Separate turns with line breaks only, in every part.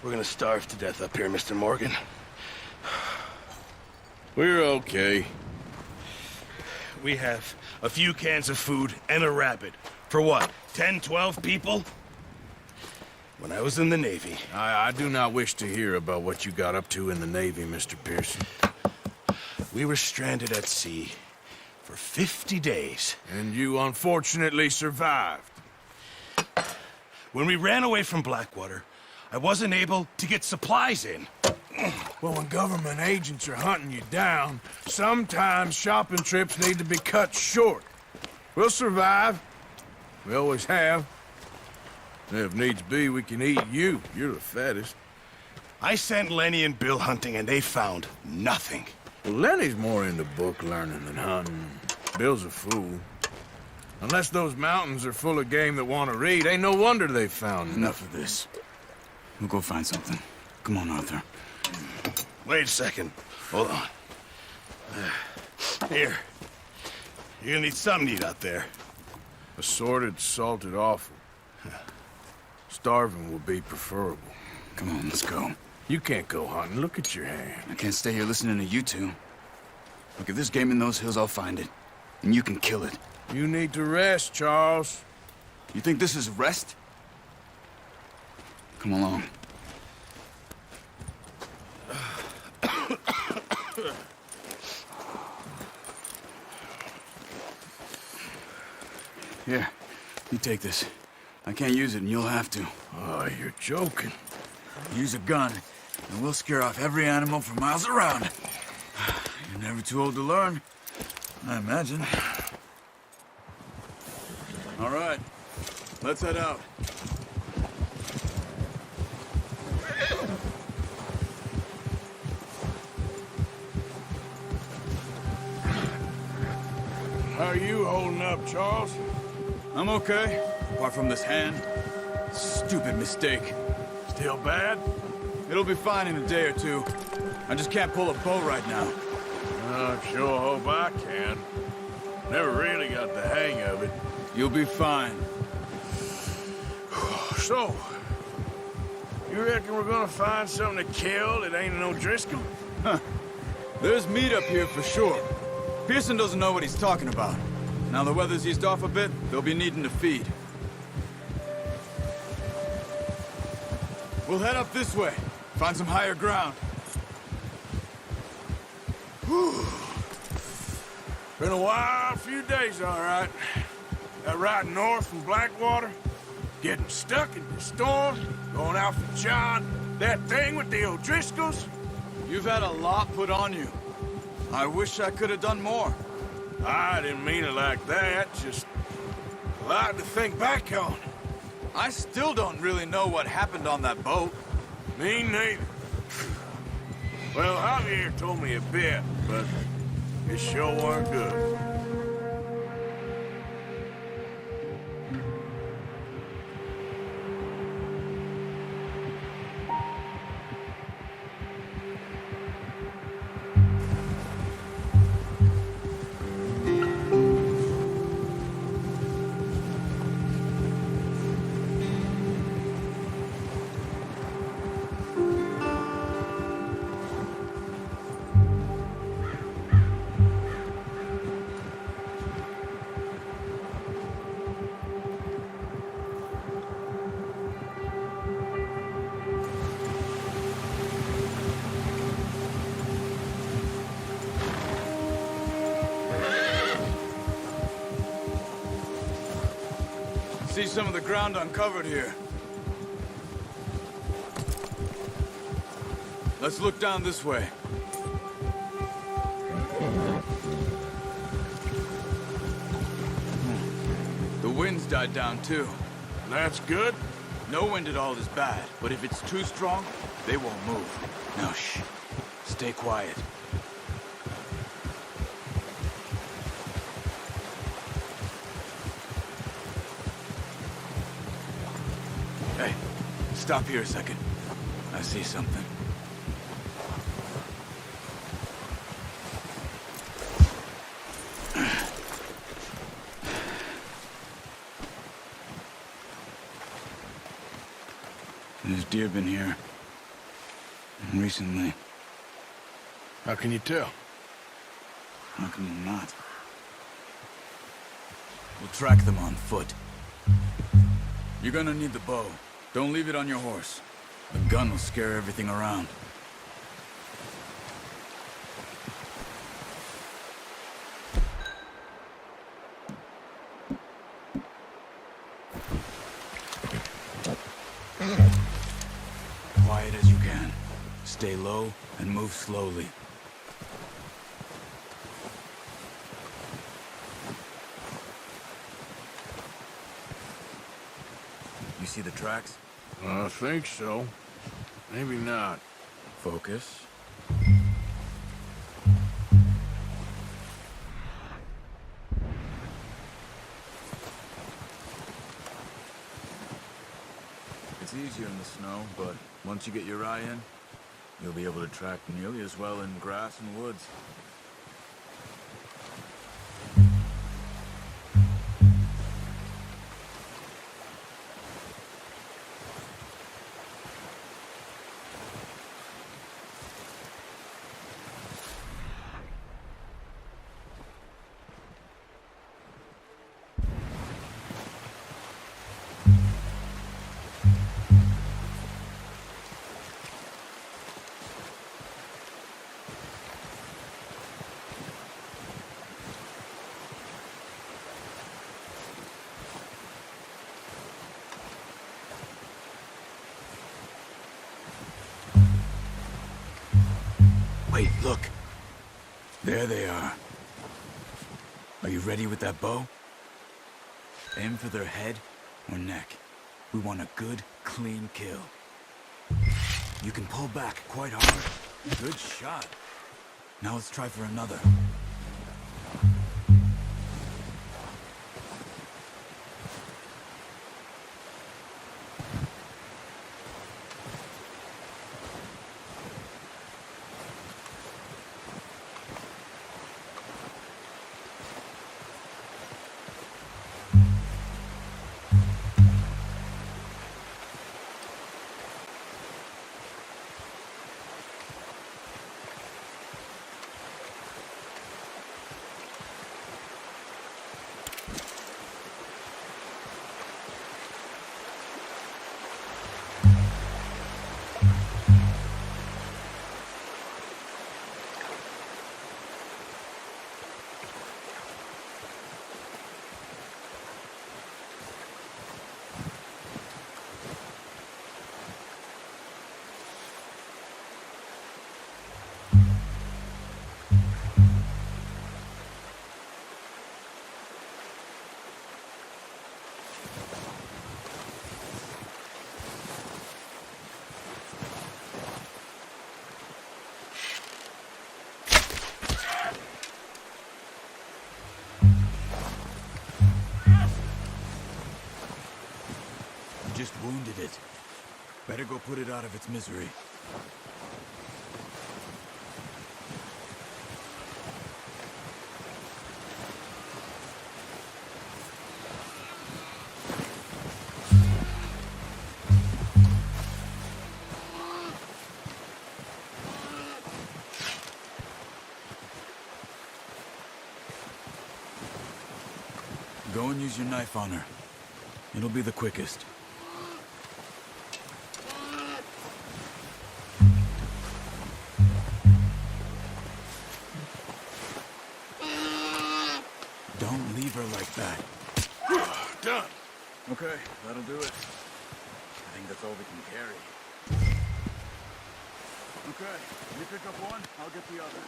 We're gonna starve to death up here, Mr. Morgan.
We're okay.
We have a few cans of food and a rabbit. For what, 10, 12 people? When I was in the Navy...
I do not wish to hear about what you got up to in the Navy, Mr. Pearson.
We were stranded at sea for 50 days.
And you unfortunately survived.
When we ran away from Blackwater, I wasn't able to get supplies in.
Well, when government agents are hunting you down, sometimes shopping trips need to be cut short. We'll survive. We always have. If needs be, we can eat you. You're the fattest.
I sent Lenny and Bill hunting, and they found nothing.
Well, Lenny's more into book learning than hunting. Bill's a fool. Unless those mountains are full of game that want to read, ain't no wonder they found
Enough of this. We'll go find something. Come on, Arthur.
Wait a second. Hold on. Here. You're gonna need something to eat out there.
Assorted, salted offal. Starving will be preferable.
Come on, let's go.
You can't go hunting. Look at your hand.
I can't stay here listening to you two. Look, if there's game in those hills, I'll find it. And you can kill it.
You need to rest, Charles.
You think this is rest? Come along. Here, you take this. I can't use it, and you'll have to.
Oh, you're joking.
Use a gun, and we'll scare off every animal for miles around. You're never too old to learn, I imagine. All right, let's head out.
How are you holding up, Charles?
I'm okay, apart from this hand. Stupid mistake.
Still bad?
It'll be fine in a day or two. I just can't pull a bow right now.
I sure hope I can. Never really got the hang of it.
You'll be fine.
So, you reckon we're gonna find something to kill that ain't no Driscoll?
Huh. There's meat up here for sure. Pearson doesn't know what he's talking about. Now the weather's eased off a bit, they'll be needing to feed. We'll head up this way. Find some higher ground.
Whew. Been a wild few days, all right. That ride north from Blackwater, getting stuck in the storm, going out for John, that thing with the O'Driscolls.
You've had a lot put on you. I wish I could have done more.
I didn't mean it like that, just a lot to think back on.
I still don't really know what happened on that boat.
Me neither. Well, Javier told me a bit, but it sure weren't good.
See some of the ground uncovered here. Let's look down this way. The wind's died down too.
That's good.
No wind at all is bad, but if it's too strong, they won't move. Now shh. Stay quiet. Hey, stop here a second. I see something. There's deer been here. Recently.
How can you tell?
How can you not? We'll track them on foot. You're gonna need the bow. Don't leave it on your horse. The gun will scare everything around. Quiet as you can. Stay low and move slowly. You see the tracks?
I think so. Maybe not.
Focus. It's easier in the snow, but once you get your eye in, you'll be able to track nearly as well in grass and woods. Wait, look. There they are. Are you ready with that bow? Aim for their head or neck. We want a good, clean kill. You can pull back quite hard. Good shot. Now let's try for another. Just wounded it. Better go put it out of its misery. Go and use your knife on her. It'll be the quickest. Don't leave her like that.
Done.
Okay, that'll do it. I think that's all we can carry. Okay, you pick up one, I'll get the other.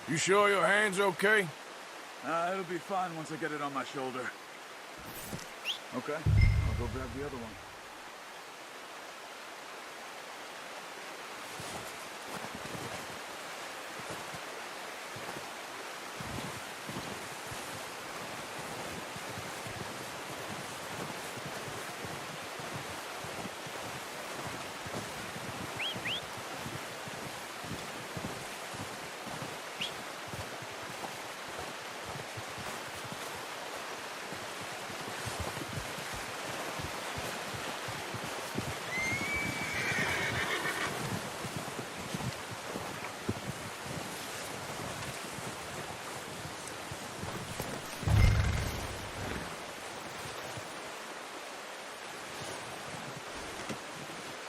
You sure your hand's okay?
It'll be fine once I get it on my shoulder. Okay, I'll go grab the other one.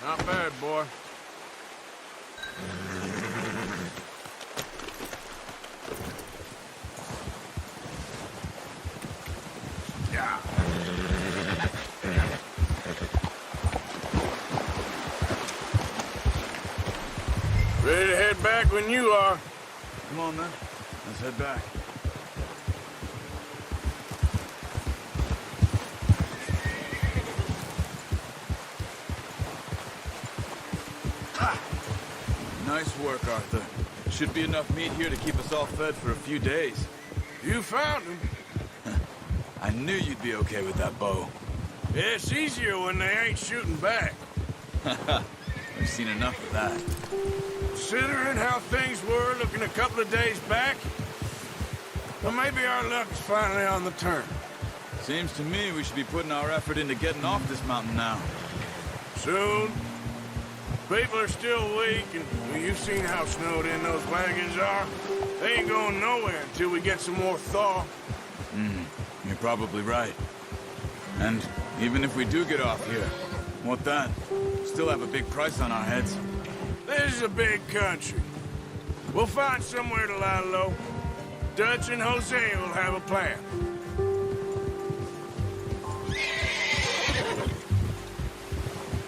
Not bad, boy. Yeah. Ready to head back when you are.
Come on, then. Let's head back. Nice work, Arthur. Should be enough meat here to keep us all fed for a few days.
You found him.
I knew you'd be okay with that bow.
Yeah, it's easier when they ain't shooting back.
I've seen enough of that.
Considering how things were looking a couple of days back, well, maybe our luck's finally on the turn.
Seems to me we should be putting our effort into getting off this mountain now.
Soon. People are still weak, and well, you've seen how snowed in those wagons are. They ain't going nowhere until we get some more thaw.
You're probably right. And even if we do get off here, what then? Still have a big price on our heads.
This is a big country. We'll find somewhere to lie low. Dutch and Jose will have a plan.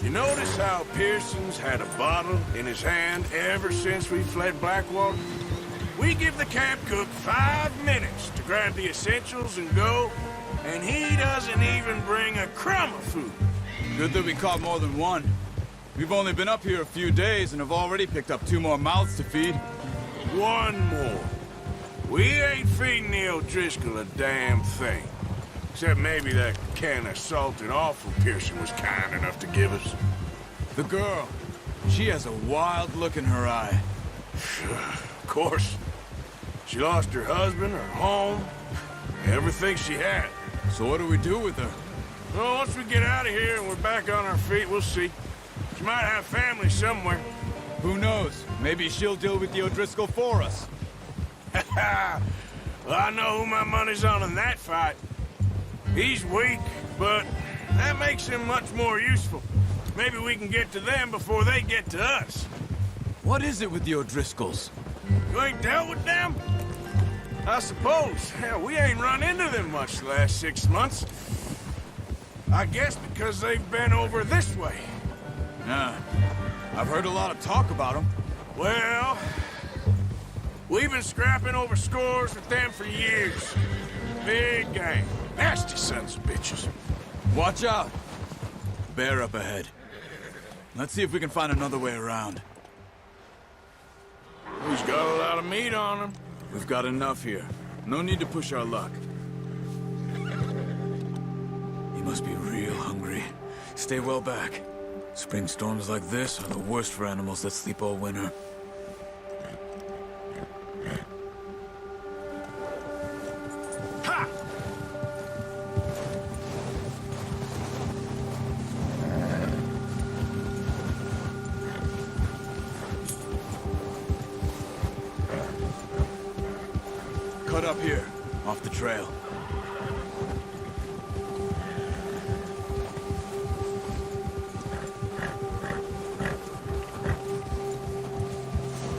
You notice how Pearson's had a bottle in his hand ever since we fled Blackwater? We give the camp cook 5 minutes to grab the essentials and go, and he doesn't even bring a crumb of food.
Good that we caught more than one. We've only been up here a few days and have already picked up 2 more mouths to feed.
1 more. We ain't feeding the O'Driscoll a damn thing. Except maybe that can of salted offal Pearson was kind enough to give us.
The girl, she has a wild look in her eye.
Of course. She lost her husband, her home, everything she had.
So what do we do with her?
Well, once we get out of here and we're back on our feet, we'll see. She might have family somewhere.
Who knows? Maybe she'll deal with the O'Driscoll for us.
Well, I know who my money's on in that fight. He's weak, but that makes him much more useful. Maybe we can get to them before they get to us.
What is it with the O'Driscolls?
You ain't dealt with them? I suppose. Hell, we ain't run into them much the last 6 months. I guess because they've been over this way.
Yeah, I've heard a lot of talk about them.
Well, we've been scrapping over scores with them for years. Big gang. Nasty sons of bitches.
Watch out! Bear up ahead. Let's see if we can find another way around.
He's got a lot of meat on him.
We've got enough here. No need to push our luck. He must be real hungry. Stay well back. Spring storms like this are the worst for animals that sleep all winter.
Ha!
Cut up here, off the trail.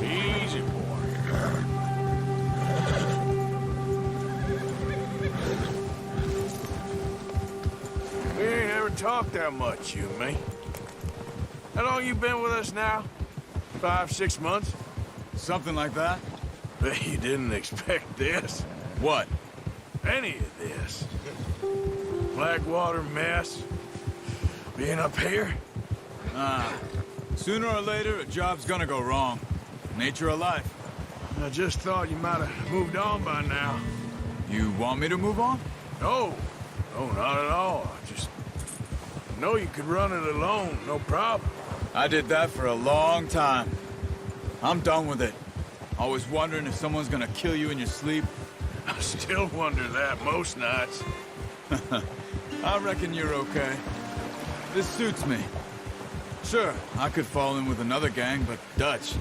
Easy, boy. We ain't ever talked that much, you and me. How long you been with us now? 5, 6 months?
Something like that?
Bet you didn't expect this.
What?
Any of this. Blackwater mess. Being up here.
Sooner or later, a job's gonna go wrong. Nature of life.
I just thought you might have moved on by now.
You want me to move on?
No. No, not at all. I just know you could run it alone, no problem.
I did that for a long time. I'm done with it. Always wondering if someone's gonna kill you in your sleep.
I still wonder that most nights.
I reckon you're okay. This suits me. Sure, I could fall in with another gang, but Dutch...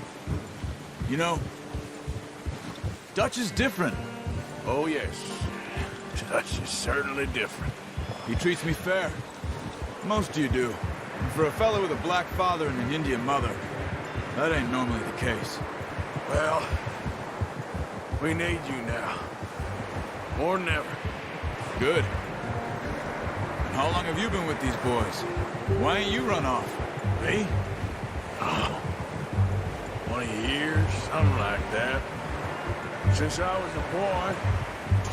You know, Dutch is different.
Oh, yes. Dutch is certainly different.
He treats me fair. Most of you do. For a fellow with a black father and an Indian mother, that ain't normally the case.
Well, we need you now. More than ever.
Good. And how long have you been with these boys? Why ain't you run off?
Me? Oh, 20 years, something like that. Since I was a boy.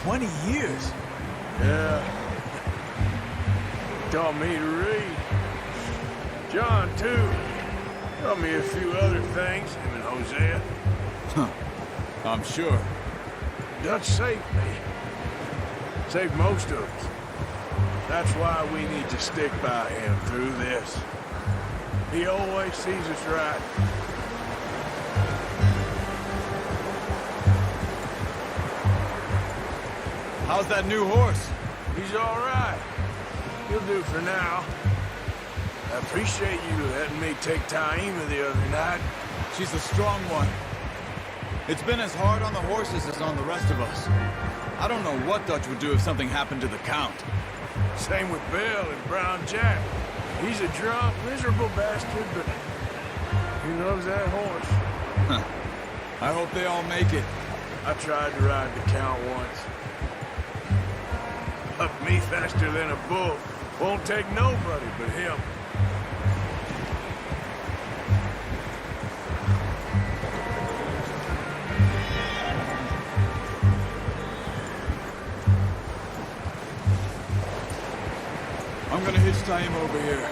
20 years?
Yeah. Taught me to read. John, too. Taught me a few other things, him and Hosea.
Huh. I'm sure.
Dutch saved me. Saved most of us. That's why we need to stick by him through this. He always sees us right.
How's that new horse?
He's all right. He'll do for now. I appreciate you letting me take Taima the other night.
She's a strong one. It's been as hard on the horses as on the rest of us. I don't know what Dutch would do if something happened to the Count.
Same with Bill and Brown Jack. He's a drunk, miserable bastard, but he loves that horse.
Huh. I hope they all make it.
I tried to ride the Count once. Up me faster than a bull. Won't take nobody but him.
I'm gonna hitch Taima over here.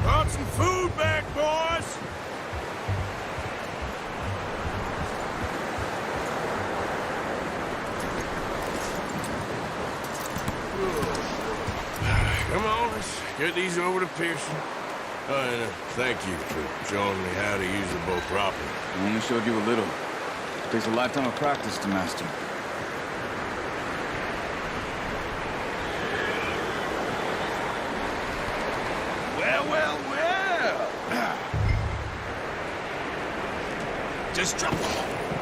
Brought some food back, boys! Come on, let's get these over to Pearson. And thank you for showing me how to use the bow properly.
I only showed you a little. Takes a lifetime of practice to master.
Well. Just drop.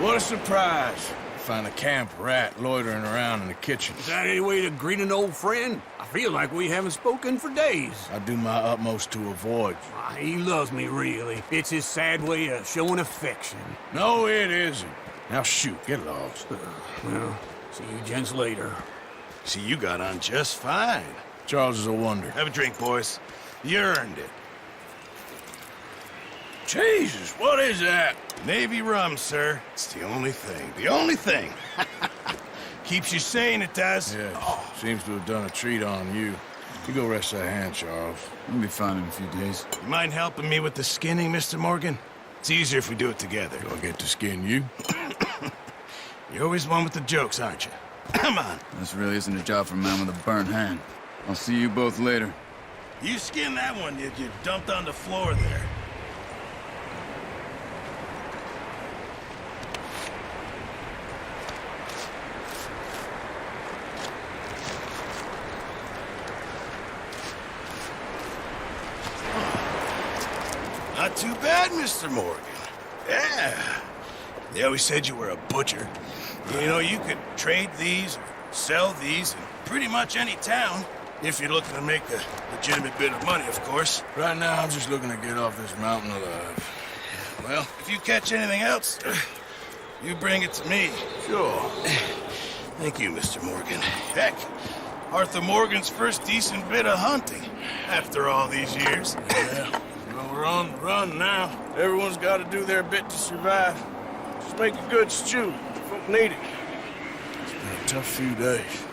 What a surprise. Find a camp rat loitering around in the kitchen.
Is that any way to greet an old friend? I feel like we haven't spoken for days.
I do my utmost to avoid you.
He loves me, really. It's his sad way of showing affection.
No, it isn't. Now shoot, get lost.
Well, see you gents later.
See, you got on just fine.
Charles is a wonder.
Have a drink, boys. You earned it.
Jesus, what is that?
Navy rum, sir. It's the only thing. The only thing. Keeps you sane, it does.
Yes, seems to have done a treat on you. You go rest that hand, Charles.
We'll be fine in a few days.
You mind helping me with the skinning, Mr. Morgan? It's easier if we do it together.
Do I get to skin you?
You're always one with the jokes, aren't you? Come on.
This really isn't a job for a man with a burnt hand. I'll see you both later.
You skinned that one, you dumped on the floor there. Not too bad, Mr. Morgan. Yeah. They always said you were a butcher. You know, you could trade these, or sell these in pretty much any town, if you're looking to make a legitimate bit of money, of course.
Right now, I'm just looking to get off this mountain alive.
Well, if you catch anything else, you bring it to me.
Sure.
Thank you, Mr. Morgan. Heck, Arthur Morgan's first decent bit of hunting after all these years.
Yeah. Well, we're on the run now. Everyone's got to do their bit to survive. Just make a good stew. Folk need it. It's been a tough few days.